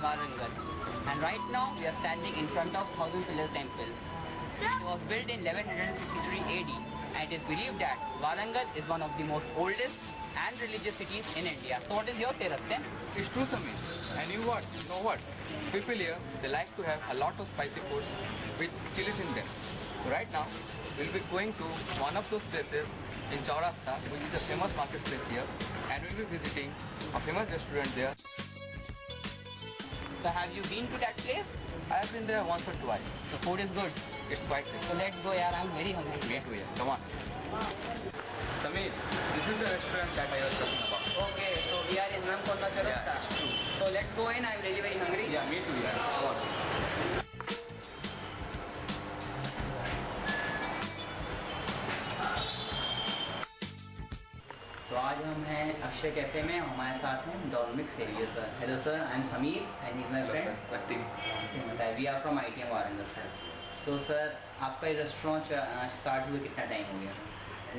Warangal. And right now we are standing in front of Thousand Pillar Temple. It was built in 1163 AD and it is believed that Warangal is one of the most oldest and religious cities in India. So what is your say, Rastan? It's true, Samir. And you know what? People here, they like to have a lot of spicy foods with chilies in them. So right now, we'll be going to one of those places in Chaurasta, which is a famous marketplace here, and we'll be visiting a famous restaurant there. So have you been to that place? I have been there once or twice. The food is good. It's quite tasty. So let's go, yaar. I'm very hungry. Me too, yeah. Come on. Samir, this is the restaurant that I was talking about. Okay, so we are in Ramkonda Chaurasta. Yeah, it's true. So let's go in. I'm really very hungry. Yeah, me too, yeah. Come on. तो आज हम हैं Akshay cafe में, हमारे साथ हैं Dominic Xavier sir. Hello sir, I am Sameer and is my friend. We are from ITM Warangal sir. So sir, आपका ये रेस्टोरेंट स्टार्ट हुए कितना टाइम हो गया?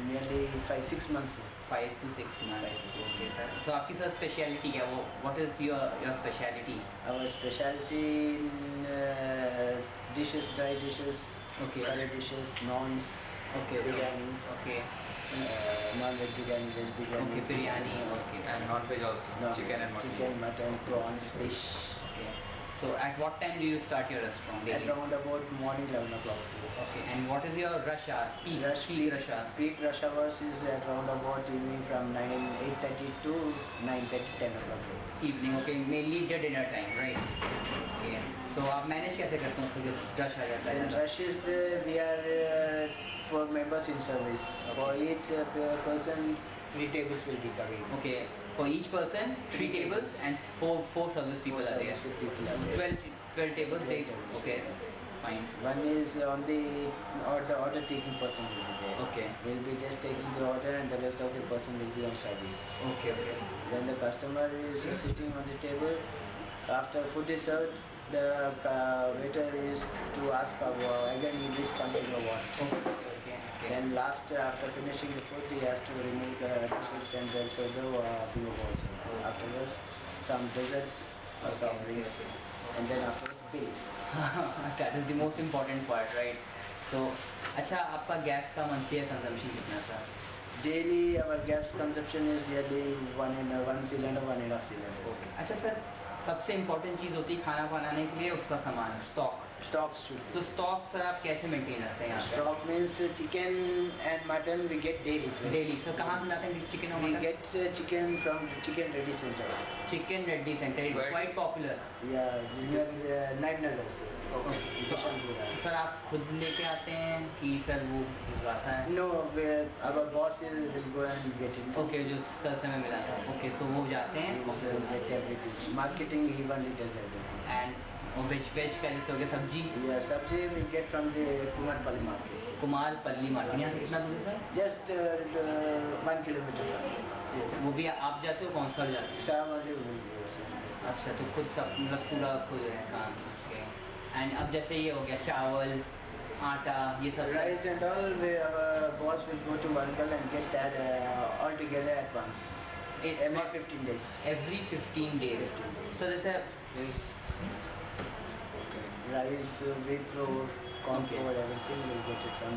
Nearly 5-6 months. 5 to 6 months. Okay sir. So आपकी सर स्पेशलिटी क्या है? वो what is your speciality? Our specialty in dishes, dry dishes, Okay. curry dishes, naans, okay biryanis, okay non-veg biryani, veg biryani. Okay biryani. Okay And non-veg also. No, Chicken and mutton. chicken, mutton, prawns, fish. Okay. So at what time do you start your restaurant? At around about morning 11 o'clock. Okay, and what is your rush hour? Peak rush hour. Peak rush hours is at around about evening from 8:30 to 9:30, 10 o'clock. Evening, okay, mainly the dinner time, right? Okay. So आप manage कैसे करते हो उसको जब rush आ जाता And है? rush is we are 4 members in service. For each person, 3 tables will be covered. Okay, for each person, 3 tables and four service people are there. People are there. 12 tables. 12 tables. Okay, fine. One is on the order taking person will be there. Okay. We'll be just taking the order and the rest of the person will be on service. Okay, okay. When the customer is sitting on the table, after food is served, the waiter is to ask again he needs something or what. Okay. Then last, after finishing the food, he has to remove the dishes and also the few also. Afterwards, some desserts or some drinks, and then afterwards bill. That is the most important part, right? So, अच्छा, आपका gas का monthly consumption कितना था? Daily, our gas consumption is nearly 1 cylinder, 1.5 cylinders. Okay. अच्छा sir, सबसे important चीज़ होती है खाना बनाने के लिए उसका सामान, stock. Stocks should. So stock sir आप कैसे मेंटेन रखते हैं यहाँ पे? Stock means chicken and mutton we get daily. Sir. Daily. Sir कहाँ से लाते हैं चिकन और We mutton? get chicken from Chicken Ready Center. Chicken Reddy centre is Where quite is- popular. Yeah, near Nagnagар. Sir आप खुद लेके आते हैं कि सर वो भिजवाता है? No, our boss will go and get it. Okay, जो सर से मैं मिला था. ओके, सो वो जाते हैं He will get everything. Marketing, he only does everything. And veg का जैसे हो गया सब्जी. Yeah, sabji we get from the Kumarpalli market. Kumar पल्ली मार्केट. यहाँ से कितना दूर है सर? Just 1 kilometer from वो भी आप जाते हो, कौन सा जाते हो? Shamali will go, sir. अच्छा, तो खुद सब मतलब पूरा खुद है काम. एंड अब जैसे ये हो गया चावल, आटा, ये सब Rice and all, our boss will go to Warangal and get that all together at once. Every 15 days. Every 15 days. So जैसे Means, Rice, wheat flour, corn Okay. flour, everything will get it from.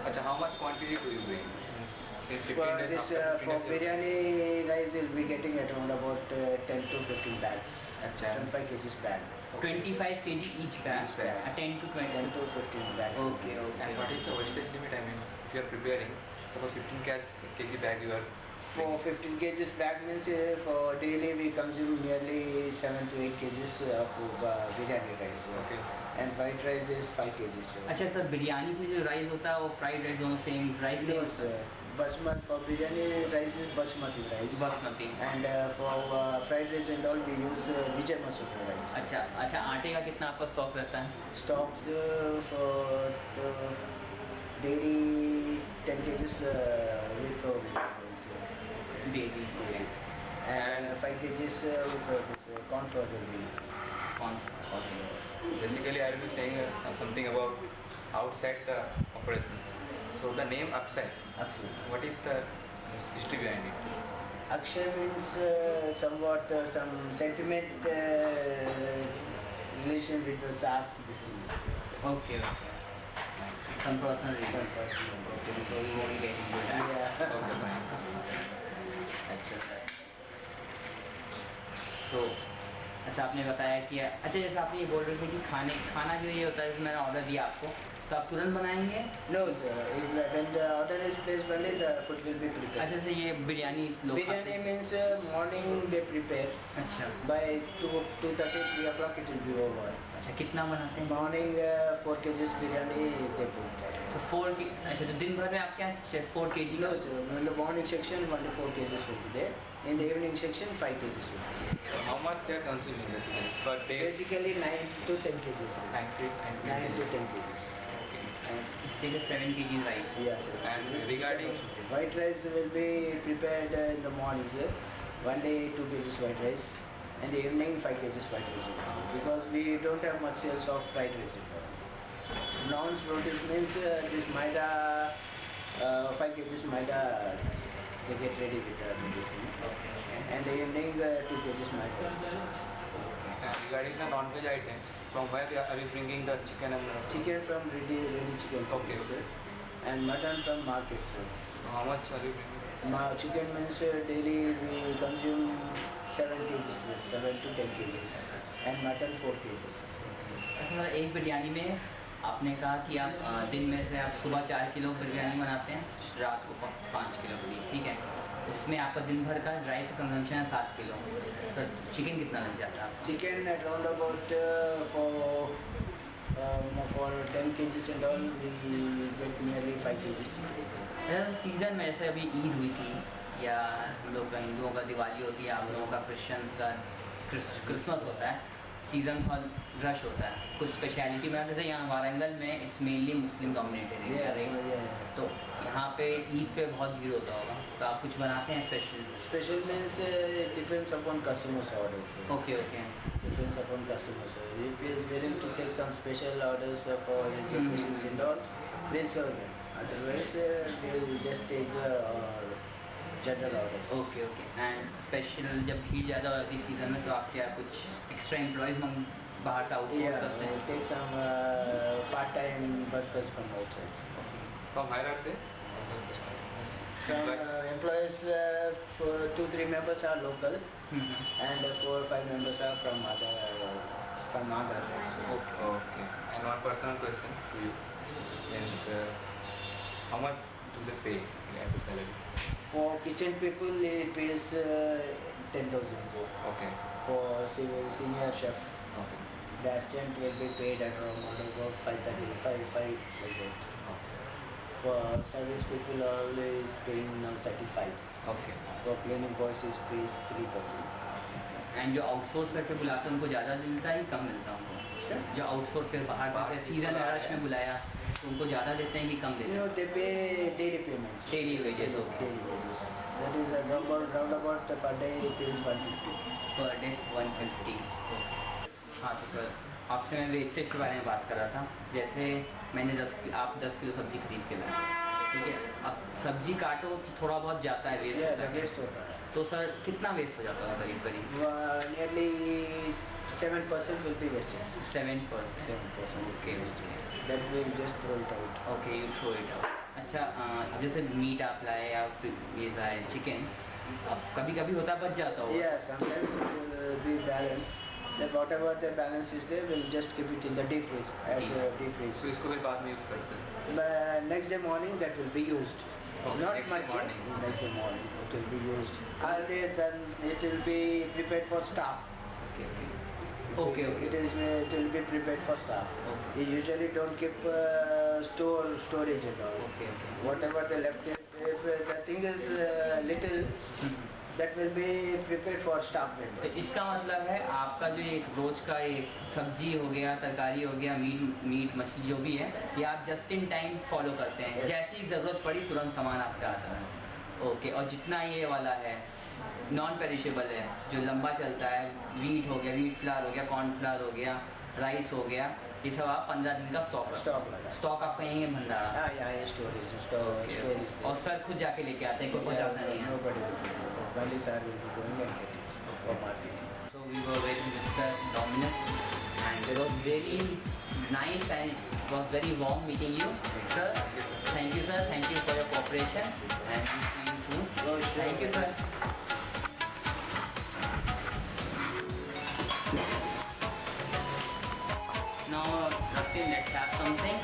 अच्छा, how much quantity do you bring? Means, since 15 For days this, after 15 for days, biryani rice, will be getting at around about 10 to 15 bags. अच्छा. 25 kgs bag. 25 kg each bag, Each bag. 10 to 20. 10 to 15 bags. Okay, okay. and what is the wastage limit? I mean, if you are preparing, suppose 15 kg bag you are. For 15 kgs bag means for daily we consume nearly 7 to 8 kgs of biryani rice. Okay. And white rice is 5 kgs. अच्छा sir, biryani में जो rice होता है वो fried rice दोनों same rice No, sir. Basmati for biryani rice is basmati rice. Basmati. And for fried rice and all we use Vijay Masura rice. अच्छा अच्छा, आटे का कितना आपका स्टॉक रहता है? Stocks for daily 10 kgs wheat flour daily. and 5 kgs corn flour will be. कौन? Basically, I will be saying something about outside the operations. So the name Akshay, Absolutely. what is the history behind it? Akshay means somewhat some sentiment relation with the stars. Okay, okay. Some personal reason. Some personal. Okay, so we won't get into that. Yeah. Okay, fine. अच्छा sir. So, अच्छा आपने बताया कि अच्छा जैसे आपने ये बोल रहे थे कि खाना जो ये होता है जैसे मैंने ऑर्डर दिया आपको तो आप तुरंत बनाएंगे? No sir, when the order is placed only the food will be prepared. अच्छा जैसे ये बिरयानी लोग Biryani means morning they prepare. अच्छा By 2:30, 3 o'clock it will be over. अच्छा कितना बनाते हैं? Morning 4 kgs biryani they put. So 4 के अच्छा तो दिन भर में आप क्या 4 kg No sir, in the morning section only 4 kgs will be there. In the evening section 5 kgs will be there. So how much they are consuming basically per day? Basically 9 to 10 kgs. 9 to 10 kgs. Okay. इसके लिए 7 kg rice. Yes sir. And regarding White rice will be prepared in the morning sir. Only 2 kgs white rice. And the evening 5 kgs white rice will be. Because we don't have much sales of fried rice in there. Non-rotis means this maida, 5 kgs maida they get ready with this thing. Okay, okay. And the evening 2 kgs maida. and regarding the non-veg items, from where are you bringing the chicken and Chicken from ready chicken Okay. sir. And mutton from market sir. So how much are you bringing? Chicken means daily we consume 7 kgs sir, 7 to 10 kgs. And mutton 4 kgs. अच्छा एक बिरयानी में आपने कहा कि आप दिन में से आप सुबह 4 किलो बिरयानी बनाते हैं रात को 5 किलो बड़ी ठीक है इसमें आपका दिन भर का ड्राई कंजम्पशन है 7 किलो सर चिकन कितना लग जाता है आपका? Chicken at round about for 10 kgs and all we get nearly 5 kgs chicken. Season में जैसे अभी ईद हुई थी या हम लोग का हिंदुओं का दिवाली होती है आप लोगों का क्रिश्चियंस का क्रिसमस होता है सीज़न बहुत रश होता है कुछ स्पेशलिटी में जैसे यहाँ वारंगल में it's mainly Muslim dominated area तो यहाँ पे ईद पे बहुत भीड़ होता होगा तो आप कुछ बनाते हैं special? Special means depends upon customers' orders. Okay okay Depends upon customers. If he is willing to take some special orders for reservations and all, we'll serve them. Otherwise, we'll just take general orders. Okay okay and special जब भीड़ ज़्यादा होती है season में तो आप क्या कुछ एक्स्ट्रा एम्प्लॉयज़ बाहर का आउटसोर्स Yeah, करते we'll हैं? take some part-time workers from outside. From where are they? Some employees, 2-3 members are local, and 4-5 members are from Andhra side. So, Okay. And one personal question to you is how much do they pay as a salary? For kitchen people, it pays 10,000. So Okay. for senior chef, Okay. the assistant will be paid at around about 5,35 like that. Okay. For service people, always paying now 35. Okay. For cleaning boys, is pays 3,000. And जो outsource करके बुलाते हैं उनको ज़्यादा मिलता है कि कम मिलता है उनको? Sir? जो आउटसोर्स के बाहर सीज़न रश में बुलाया तो उनको ज़्यादा देते हैं कि कम देते You हैं? know, they pay daily payments. Daily wages, okay. Daily wages. That is round about per day it is 150. Per day 150. हाँ तो सर आपसे मैं वेस्टेज के बारे में बात कर रहा था जैसे मैंने आप 10 किलो सब्जी खरीद के लाए ठीक है अब सब्जी काटो तो थोड़ा बहुत जाता है वेस्ट Yeah, होता the है waste होता है. तो सर कितना वेस्ट हो जाता है करीब करीब? Nearly 7% will be wasted. 7%. 7%. Okay That will just throw it out. Okay you throw it out. अच्छा अब जैसे मीट आप लाए या फिर ये लाए चिकन अब कभी कभी होता बच जाता होगा. Yeah, sometimes it will be balanced. Then whatever the balance is there, we'll just keep it in the deep freeze. At deep freeze. So इसको भी बाद में use करते हैं. Next day morning that will be used. Okay, Not next day much. morning. Next day morning it will be used. Earlier then it will be prepared for staff. Okay okay It will be prepared for staff. Okay. We usually don't keep storage at all. Okay okay Whatever the left, if the thing is little, that will be prepared for staff तो members. इसका मतलब है आपका जो एक रोज का एक सब्जी हो गया तरकारी हो गया मीट मछली जो भी है ये आप जस्ट इन टाइम फॉलो करते हैं जैसी ज़रूरत पड़ी तुरंत सामान आपके आता है. ओके और जितना ये वाला है नॉन पेरिशेबल है जो लंबा चलता है वीट हो गया वीट फ्लावर हो गया कॉर्न फ्लावर हो गया राइस हो गया ये सब आप 15 दिन का स्टॉक Stock लगा। स्टॉक आपका यहीं है भंडारा? हाँ, यहाँ है storage, storage और सर खुद जाके लेके आते हैं, कोई पहुँचाता नहीं है? Nobody will do it. Only sir will be going and getting it for marketing. So we were with Mr. Dominic and it was very nice and it was very warm meeting you. Sir, thank you sir, thank you for your cooperation and we'll see you soon. Oh, sure. Thank you sir. Now Ratin, let's have something.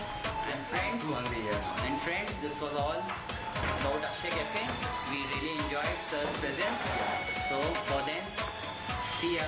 And friends, this was all about Akshay Cafe. We really enjoyed sir's presence. So for then, see ya.